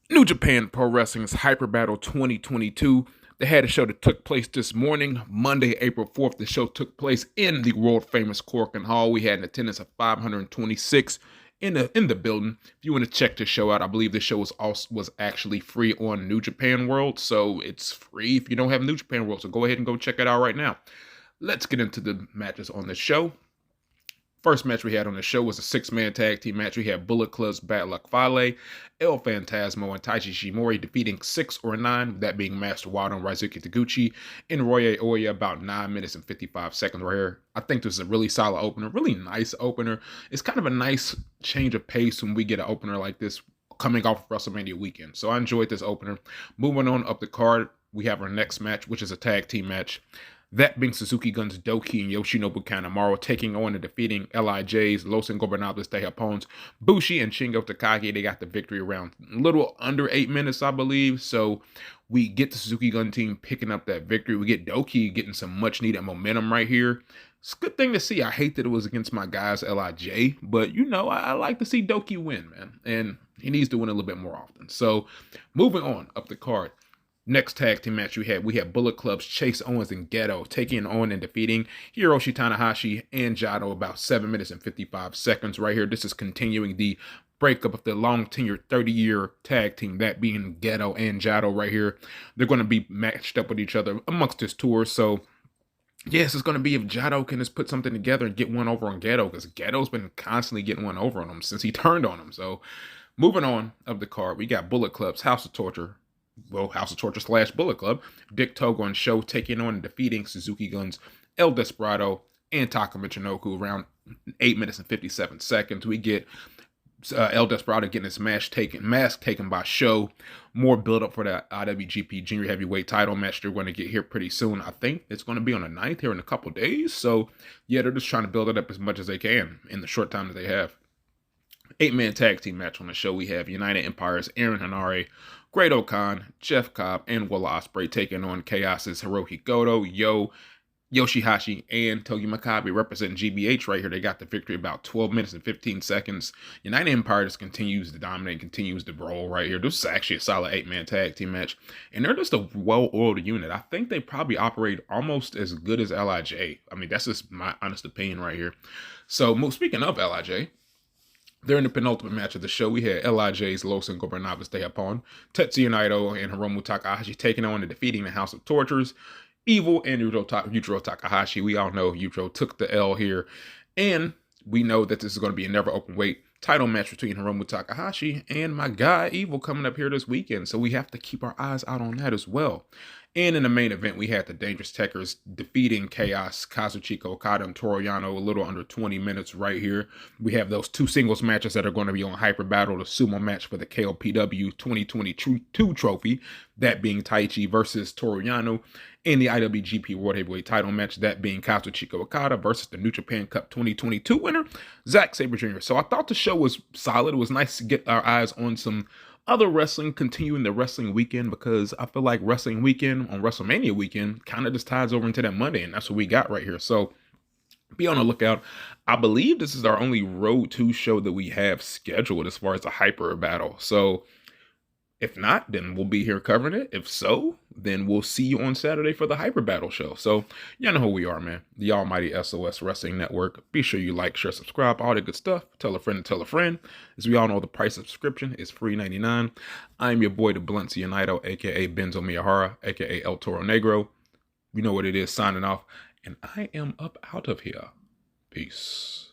New Japan Pro Wrestling's Hyper Battle 2022. They had a show that took place this morning, Monday, April 4th. The show took place in the world famous Corcoran Hall. We had an attendance of 526 in the building. If you want to check the show out, I believe the show was actually free on New Japan World, so it's free if you don't have New Japan World. So go ahead and go check it out right now. Let's get into the matches on the show. First match we had on the show was a six-man tag team match. We had Bullet Club's Bad Luck Fale, El Phantasmo, and Taiji Shimori defeating 6 or 9, that being Master Wato and Raizuki Taguchi, and Roya Oya about 9 minutes and 55 seconds right here. I think this is a really solid opener, really nice opener. It's kind of a nice change of pace when we get an opener like this coming off of WrestleMania weekend. So I enjoyed this opener. Moving on up the card, we have our next match, which is a tag team match. That being Suzuki Gun's Doki and Yoshinobu Kanemaru taking on and defeating LIJ's Los Ingobernables de Japón's Bushi and Shingo Takagi. They got the victory around a little under 8 minutes, I believe. So we get the Suzuki Gun team picking up that victory. We get Doki getting some much needed momentum right here. It's a good thing to see. I hate that it was against my guys LIJ, but I like to see Doki win, man. And he needs to win a little bit more often. So moving on up the card. Next tag team match we had Bullet Club's Chase Owens and Geto taking on and defeating Hiroshi Tanahashi and Jado about 7 minutes and 55 seconds right here. This is continuing the breakup of the long tenured 30-year tag team, that being Geto and Jado right here. They're going to be matched up with each other amongst this tour. So yes, it's going to be if Jado can just put something together and get one over on Geto, because Geto's been constantly getting one over on him since he turned on him. So moving on of the card, we got Bullet Club's House of Torture / Bullet Club, Dick Togo and Show taking on and defeating Suzuki Gun's El Desperado and Taka Michinoku around 8 minutes and 57 seconds. We get El Desperado getting his mask taken by Show. More build up for that IWGP Junior Heavyweight title match they're going to get here pretty soon. I think it's going to be on the 9th here in a couple days. So yeah, they're just trying to build it up as much as they can in the short time that they have. 8-man tag team match on the show. We have United Empire's Aaron Hanare, Great O'Khan, Jeff Cobb, and Will Ospreay taking on Chaos's Hiroki Goto, Yoshihashi, and Togi Makabe representing GBH right here. They got the victory about 12 minutes and 15 seconds. United Empire just continues to dominate, continues to roll right here. This is actually a solid 8-man tag team match, and they're just a well-oiled unit. I think they probably operate almost as good as LIJ. I mean, that's just my honest opinion right here. So, speaking of LIJ, during the penultimate match of the show, we had LIJ's Los Ingobernables de Japón, Tetsuya Naito and Hiromu Takahashi taking on and defeating the House of Tortures, Evil and Yujiro Takahashi. We all know Yujiro took the L here, and we know that this is going to be a never open weight title match between Hiromu Takahashi and my guy Evil coming up here this weekend, so we have to keep our eyes out on that as well. And in the main event, we had the Dangerous Tekkers defeating Chaos, Kazuchika Okada, and Toru Yano a little under 20 minutes right here. We have those two singles matches that are going to be on Hyper Battle, the sumo match for the KOPW 2022 trophy, that being Taichi versus Toru Yano, and the IWGP World Heavyweight title match, that being Kazuchika Okada versus the New Japan Cup 2022 winner, Zack Sabre Jr. So I thought the show was solid. It was nice to get our eyes on some other wrestling, continuing the wrestling weekend, because I feel like wrestling weekend on WrestleMania weekend kind of just ties over into that Monday, and that's what we got right here. So be on the lookout. I believe this is our only Road 2 show that we have scheduled as far as a Hyper Battle. So if not, then we'll be here covering it. If so, then we'll see you on Saturday for the Hyper Battle show. So, you know who we are, man. The almighty SOS Wrestling Network. Be sure you like, share, subscribe, all that good stuff. Tell a friend to tell a friend. As we all know, the price of subscription is free $99. I'm your boy, the Blunt Cianito, a.k.a. Benzo Miyahara, a.k.a. El Toro Negro. You know what it is, signing off. And I am up out of here. Peace.